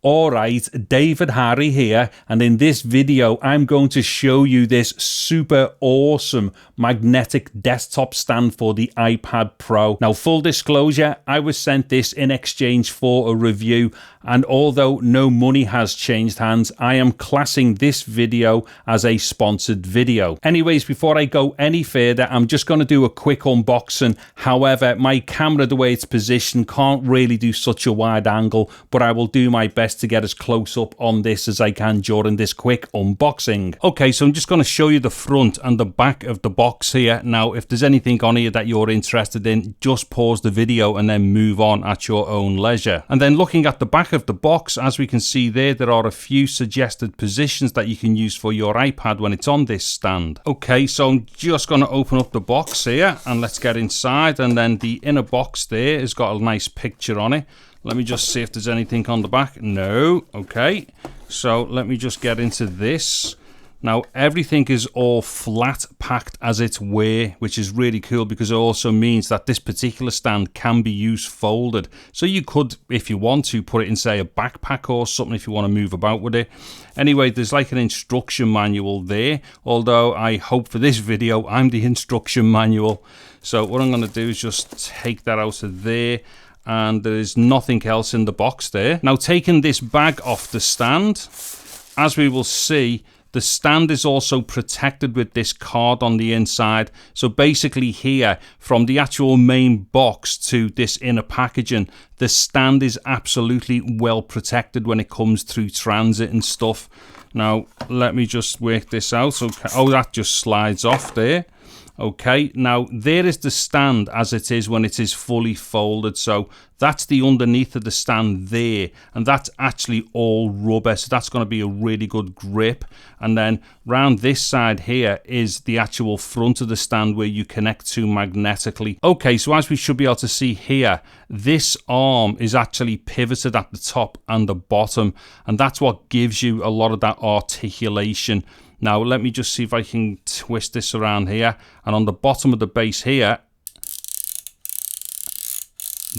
Alright, David Harry here, and in this video I'm going to show you this super awesome magnetic desktop stand for the iPad Pro. Now, full disclosure, I was sent this in exchange for a review, and although no money has changed hands, I am classing this video as a sponsored video. Anyways, before I go any further, I'm just going to do a quick unboxing. However, my camera, the way it's positioned, can't really do such a wide angle, but I will do my best to get as close up on this as I can during this quick unboxing. Okay, so I'm just going to show you the front and the back of the box here. Now, if there's anything on here that you're interested in, just pause the video and then move on at your own leisure. And then looking at the back of the box, as we can see there are a few suggested positions that you can use for your iPad when it's on this stand. Okay, so I'm just going to open up the box here and let's get inside. And then the inner box there has got a nice picture on it. Let me just see if there's anything on the back. No. Okay, so let me just get into this. Now, everything is all flat packed as it were, which is really cool because it also means that this particular stand can be used folded. So you could, if you want to, put it in, say, a backpack or something if you want to move about with it. Anyway, there's like an instruction manual there, although I hope for this video I'm the instruction manual. So what I'm going to do is just take that out of there. And there is nothing else in the box there. Now, taking this bag off the stand, as we will see, the stand is also protected with this card on the inside. So basically here, from the actual main box to this inner packaging, the stand is absolutely well protected when it comes through transit and stuff. Now, let me just work this out. Okay. Oh, that just slides off there. Okay, now there is the stand as it is when it is fully folded. So that's the underneath of the stand there, and that's actually all rubber, so that's going to be a really good grip. And then round this side here is the actual front of the stand where you connect to magnetically. Okay, so as we should be able to see here, this arm is actually pivoted at the top and the bottom, and that's what gives you a lot of that articulation. Now, let me just see if I can twist this around here. And on the bottom of the base here,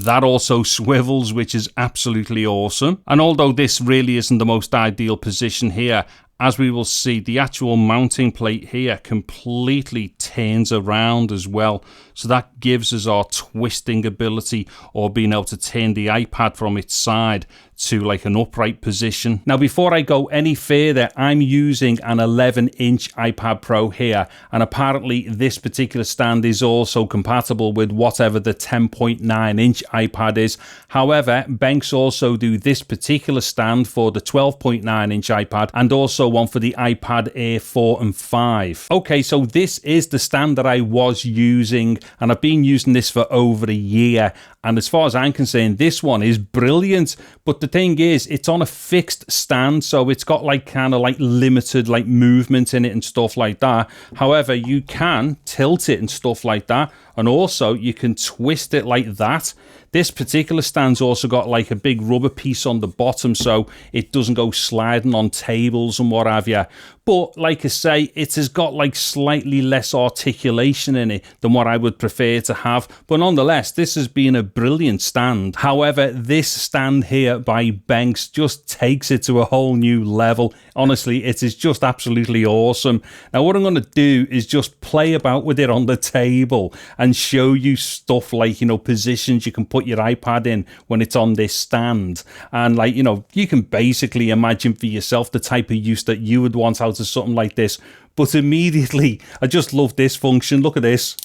that also swivels, which is absolutely awesome. And although this really isn't the most ideal position here, as we will see, the actual mounting plate here completely turns around as well. So that gives us our twisting ability, or being able to turn the iPad from its side to like an upright position. Now, before I go any further, I'm using an 11-inch iPad Pro here, and apparently this particular stand is also compatible with whatever the 10.9-inch iPad is. However, Benks also do this particular stand for the 12.9-inch iPad, and also one for the iPad Air 4 and 5. Okay, so this is the stand that I was using, and I've been using this for over a year. And as far as I'm concerned, this one is brilliant. But the thing is, it's on a fixed stand, so it's got like kind of like limited like movement in it and stuff like that. However, you can tilt it and stuff like that, and also you can twist it like that. This particular stand's also got like a big rubber piece on the bottom, so it doesn't go sliding on tables and what have you. But like I say, it has got like slightly less articulation in it than what I would prefer to have. But nonetheless, this has been a brilliant stand. However, this stand here by Benks just takes it to a whole new level. Honestly, it is just absolutely awesome. Now, what I'm going to do is just play about with it on the table and show you stuff like, you know, positions you can put your iPad in when it's on this stand. And like, you know, you can basically imagine for yourself the type of use that you would want out of something like this. But immediately, I just love this function. Look at this.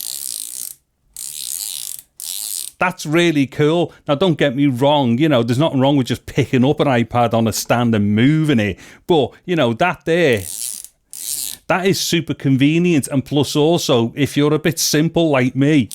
That's really cool. Now, don't get me wrong, you know, there's nothing wrong with just picking up an iPad on a stand and moving it. But, you know, that there, that is super convenient. And plus also, if you're a bit simple like me,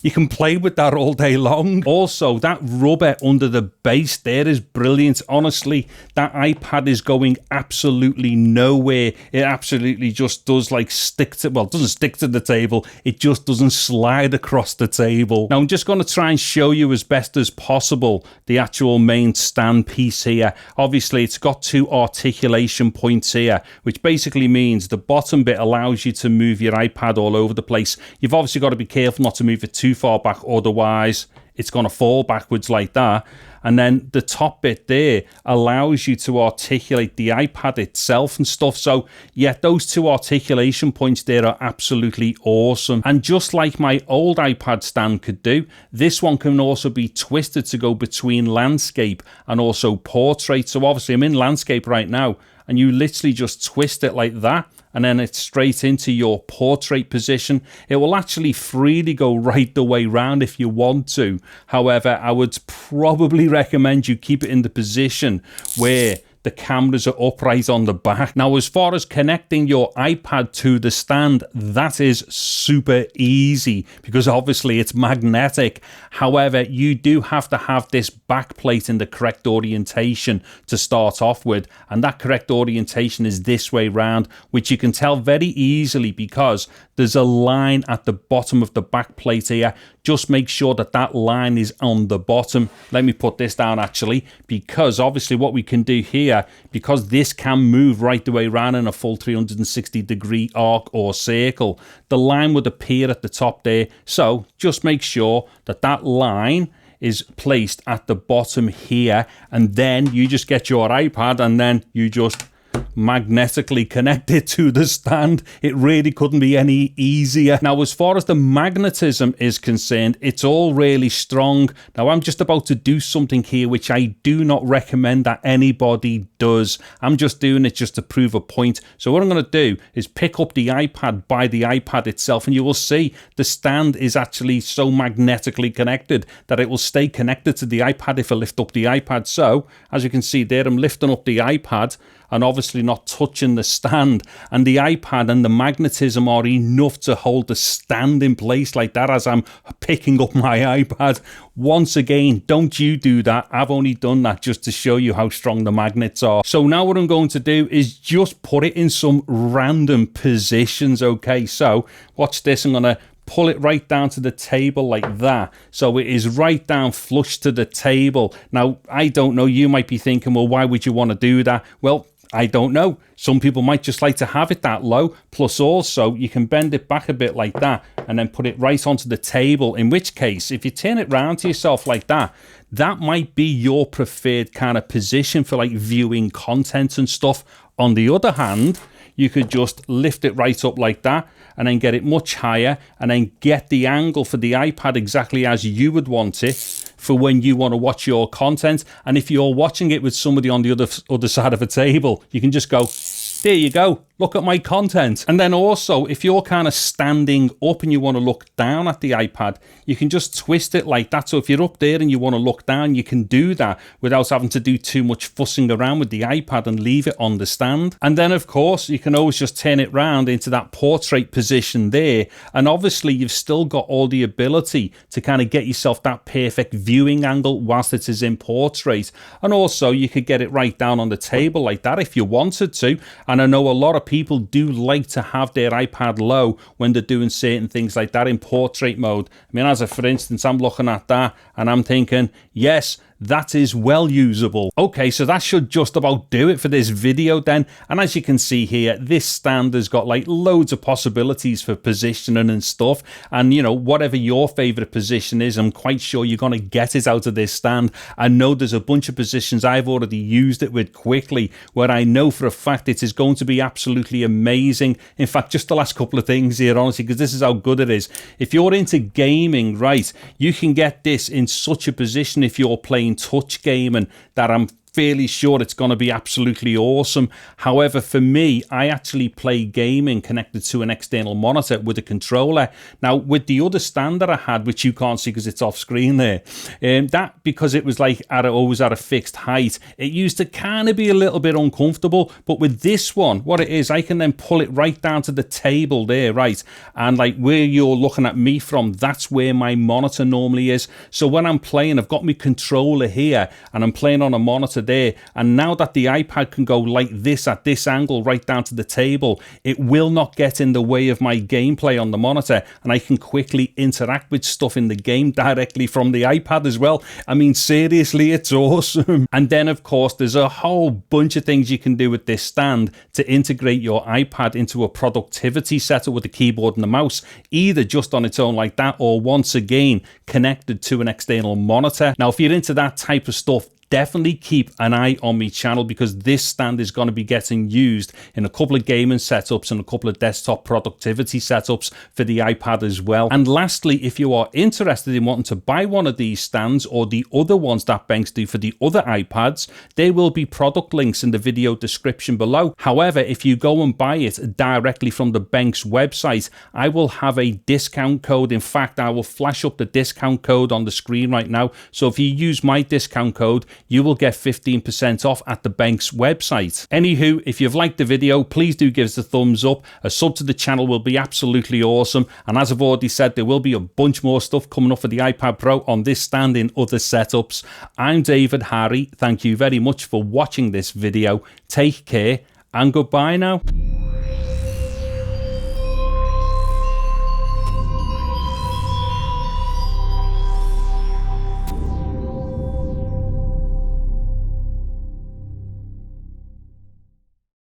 you can play with that all day long. Also, that rubber under the base there is brilliant. Honestly, that iPad is going absolutely nowhere. It absolutely just does like stick to, well, it doesn't stick to the table. It just doesn't slide across the table. Now, I'm just going to try and show you as best as possible the actual main stand piece here. Obviously, it's got two articulation points here, which basically means the bottom bit allows you to move your iPad all over the place. You've obviously got to be careful not to move it too far back, otherwise it's going to fall backwards like that. And then the top bit there allows you to articulate the iPad itself and stuff. So yeah, those two articulation points there are absolutely awesome. And just like my old iPad stand could do, this one can also be twisted to go between landscape and also portrait. So obviously I'm in landscape right now, and you literally just twist it like that, and then it's straight into your portrait position. It will actually freely go right the way round if you want to. However, I would probably recommend you keep it in the position where the cameras are upright on the back. Now, as far as connecting your iPad to the stand, that is super easy because obviously it's magnetic. However, you do have to have this back plate in the correct orientation to start off with. And that correct orientation is this way round, which you can tell very easily because there's a line at the bottom of the back plate here. Just make sure that that line is on the bottom. Let me put this down actually, because obviously what we can do here, because this can move right the way around in a full 360-degree arc or circle, the line would appear at the top there. So just make sure that that line is placed at the bottom here, and then you just get your iPad and then you just magnetically connected to the stand. It really couldn't be any easier. Now, as far as the magnetism is concerned, it's all really strong. Now, I'm just about to do something here which I do not recommend that anybody does. I'm just doing it just to prove a point. So what I'm going to do is pick up the iPad by the iPad itself, and you will see the stand is actually so magnetically connected that it will stay connected to the iPad if I lift up the iPad. So as you can see there, I'm lifting up the iPad and obviously not touching the stand, and the iPad and the magnetism are enough to hold the stand in place like that as I'm picking up my iPad. Once again, don't you do that. I've only done that just to show you how strong the magnets are. So now what I'm going to do is just put it in some random positions. Okay, so watch this. I'm going to pull it right down to the table like that, so it is right down flush to the table. Now, I don't know, you might be thinking, well, why would you want to do that? Well, I don't know. Some people might just like to have it that low. Plus also, you can bend it back a bit like that and then put it right onto the table. In which case, if you turn it round to yourself like that, that might be your preferred kind of position for like viewing content and stuff. On the other hand, you could just lift it right up like that and then get it much higher and then get the angle for the iPad exactly as you would want it for when you want to watch your content. And if you're watching it with somebody on the other side of a table, you can just go, there you go, look at my content. And then also, if you're kind of standing up and you want to look down at the iPad, you can just twist it like that. So if you're up there and you want to look down, you can do that without having to do too much fussing around with the iPad and leave it on the stand. And then of course, you can always just turn it round into that portrait position there. And obviously you've still got all the ability to kind of get yourself that perfect viewing angle whilst it is in portrait. And also you could get it right down on the table like that if you wanted to. And I know a lot of people do like to have their iPad low when they're doing certain things like that in portrait mode. I mean, as a for instance, I'm looking at that and I'm thinking, yes, that is well usable. Okay, so that should just about do it for this video then. And as you can see here, this stand has got like loads of possibilities for positioning and stuff. And you know, whatever your favorite position is, I'm quite sure you're going to get it out of this stand. I know there's a bunch of positions I've already used it with quickly where I know for a fact it is going to be absolutely amazing. In fact, just the last couple of things here, honestly, because this is how good it is. If you're into gaming, right, you can get this in such a position if you're playing touch gaming that I'm fairly sure it's going to be absolutely awesome. However, for me, I actually play gaming connected to an external monitor with a controller. Now, with the other stand that I had, which you can't see because it's off screen there, that because it was like always at a fixed height, it used to kind of be a little bit uncomfortable. But with this one, what it is, I can then pull it right down to the table there, right? And like where you're looking at me from, that's where my monitor normally is. So when I'm playing, I've got my controller here and I'm playing on a monitor there. And now that the iPad can go like this at this angle right down to the table, it will not get in the way of my gameplay on the monitor, and I can quickly interact with stuff in the game directly from the iPad as well. I mean, seriously, it's awesome. And then of course there's a whole bunch of things you can do with this stand to integrate your iPad into a productivity setup with the keyboard and the mouse, either just on its own like that, or once again connected to an external monitor. Now if you're into that type of stuff, definitely keep an eye on my channel, because this stand is going to be getting used in a couple of gaming setups and a couple of desktop productivity setups for the iPad as well. And lastly, if you are interested in wanting to buy one of these stands or the other ones that Benks do for the other iPads, there will be product links in the video description below. However, if you go and buy it directly from the Benks website, I will have a discount code. In fact, I will flash up the discount code on the screen right now. So if you use my discount code, you will get 15% off at the Benks website. Anywho, if you've liked the video, please do give us a thumbs up. A sub to the channel will be absolutely awesome. And as I've already said, there will be a bunch more stuff coming up for the iPad Pro on this stand in other setups. I'm David Harry. Thank you very much for watching this video. Take care and goodbye now.